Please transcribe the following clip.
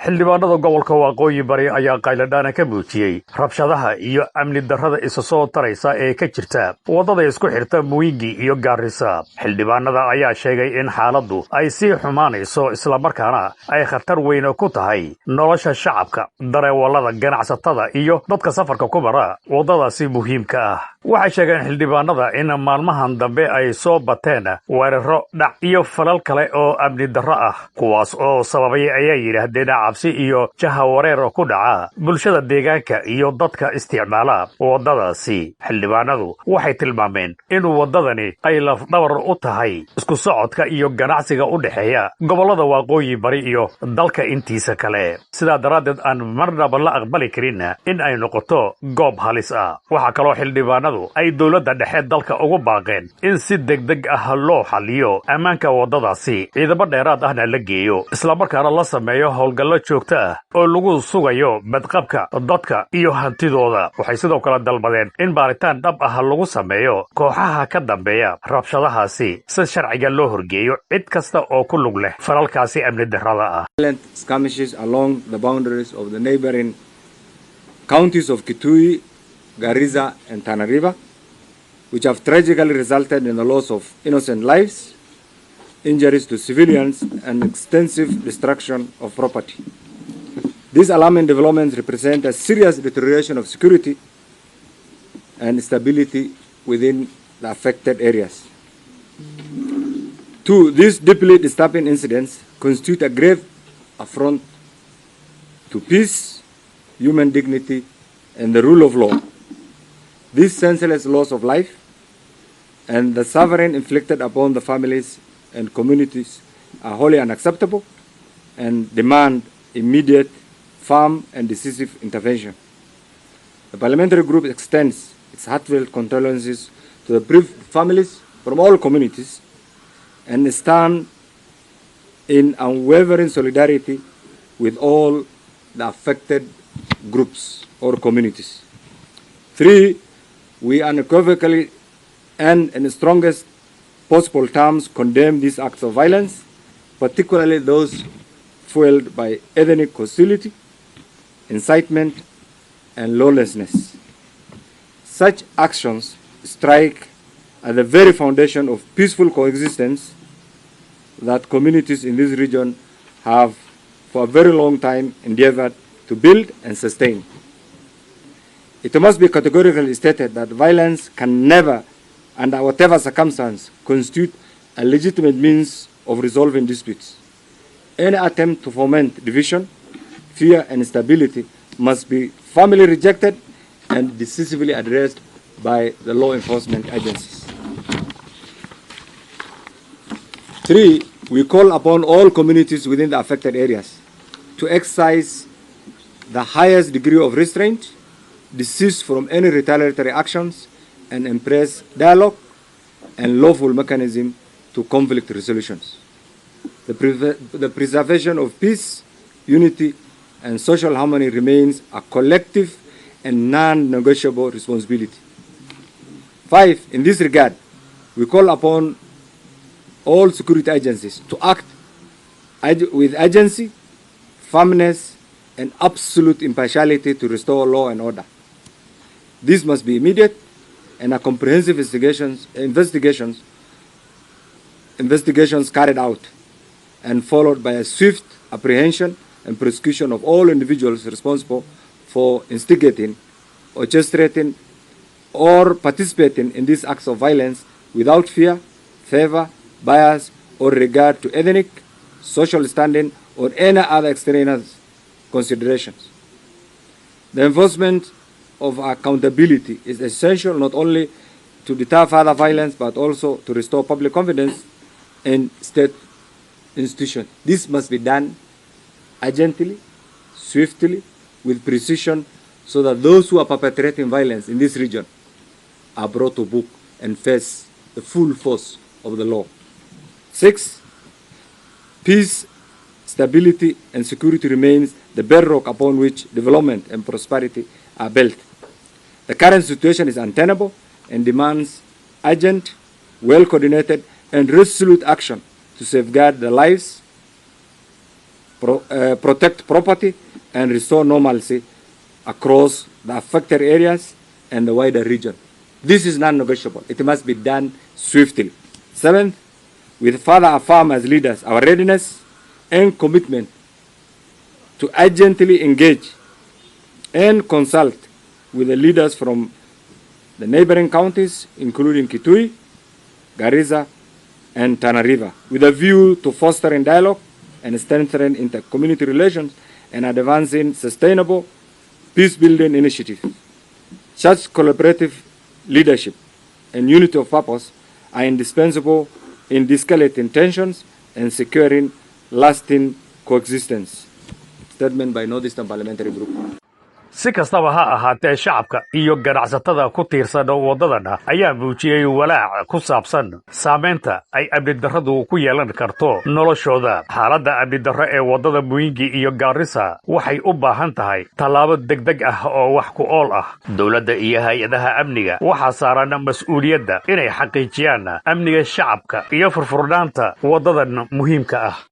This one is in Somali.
Xildhibaanada gobolka Waqooyi bari ayaa qayladhaan ka muujiyay rabshadaha iyo amni darrada isa soo taraysa ee ka jirta wadada isku xirta Mwingi iyo Garisa. Xildhibaanada ayaa sheegay in xaaladdu ay sii xumaanayso isla markaana ay khatar weyn ku tahay nolosha shacabka, darawallada, ganacsatada iyo dadka safarka ku mara wadadaasi muhiimka ah. Waxay sheegeen xildhibaanada in maalmahan dambe ay soo bateen weeraro, dhac iyo falal kale oo amni darro ah, kuwaas oo sababay ayay yiraahdeen cabsi iyo jahawareer ku dhaca bulshada deegaanka iyo dadka isticmaala wadadaasi. Xildhibaanadu waxay tilmaameen in wadadani ay laf-dhabar u tahay isku socodka iyo ganacsiga u dhexeeya gobolada Waqooyi bari iyo dalka intiisa kale, sidaa daraaddeed aan marnaba la aqbali karin in ay noqoto goob halis ah. Waxa kaloo xildhibaanadu ay dowladda dhexe dalka ugu baaqeen in si degdeg ah loo xalliyo ammaanka wadadaasi, ciidamo dheeraad ahna la geeyo, isla markaana la sameeyo howlgallo joogto ah oo lagu sugayo badqabka dadka iyo hantidooda. Waxay sidoo kale dalbadeen in baaritaan dhab ah lagu sameeyo kooxaha ka dambeeya rabshadahaasi si sharciga loo horgeeyo cid kasta oo ku lug leh falalkaasi amni darrada ah. Skirmishes along the boundaries of the neighboring counties of Kitui, Garisa and Tana River, which have tragically resulted in the loss of innocent lives, injuries to civilians, and extensive destruction of property. These alarming developments represent a serious deterioration of security and stability within the affected areas. Two, these deeply disturbing incidents constitute a grave affront to peace, human dignity, and the rule of law. This senseless loss of life and the suffering inflicted upon the families and communities are wholly unacceptable and demand immediate, firm and decisive intervention. The parliamentary group extends its heartfelt condolences to the bereaved families from all communities and stand in unwavering solidarity with all the affected groups or communities. Three, we unequivocally and in the strongest possible terms condemn these acts of violence, particularly those fueled by ethnic hostility, incitement, and lawlessness. Such actions strike at the very foundation of peaceful coexistence that communities in this region have for a very long time endeavored to build and sustain. It must be categorically stated that violence can never, under whatever circumstance, constitute a legitimate means of resolving disputes. Any attempt to foment division, fear, and instability must be firmly rejected and decisively addressed by the law enforcement agencies. Three, we call upon all communities within the affected areas to exercise the highest degree of restraint, desist from any retaliatory actions, and embrace dialogue and lawful mechanism to conflict resolutions. The preservation of peace, unity, and social harmony remains a collective and non-negotiable responsibility. Five, in this regard, we call upon all security agencies to act with urgency, firmness, and absolute impartiality to restore law and order. This must be immediate and a comprehensive investigations carried out and followed by a swift apprehension and prosecution of all individuals responsible for instigating, orchestrating, or participating in these acts of violence without fear, favor, bias, or regard to ethnic, social standing, or any other extraneous considerations. The enforcement of accountability is essential not only to deter further violence but also to restore public confidence in state institutions. This must be done urgently, swiftly, with precision, so that those who are perpetrating violence in this region are brought to book and face the full force of the law. Six, peace, stability, and security remains the bedrock upon which development and prosperity are built. The current situation is untenable and demands urgent, well-coordinated, and resolute action to safeguard the lives, protect property, and restore normalcy across the affected areas and the wider region. This is non-negotiable. It must be done swiftly. Seventh, we further affirm as leaders our readiness and commitment to urgently engage and consult with the leaders from the neighboring counties, including Kitui, Garisa, and Tana River, with a view to fostering dialogue and strengthening inter-community relations and advancing sustainable peace-building initiatives. Such collaborative leadership and unity of purpose are indispensable in de-escalating tensions and securing lasting coexistence. Statement by Northeastern Parliamentary Group. si kastaba ha ahaatee shacabka iyo ganacsatada ku tiirsan wadadana ayaa muujiyey walaac ku saabsan saamaynta ay amni darradu ku yeelan karto noloshooda. xaaladda amni darro ee wadada Mwingi iyo Garisa waxay u baahan tahay tallaabo degdeg ah oo wax ku ool ah. dowladda iyo hay'adaha amniga waxaa saaran mas'uuliyadda inay xaqiijiyaan amniga shacabka iyo furfurnaanta wadadan muhiimka ah.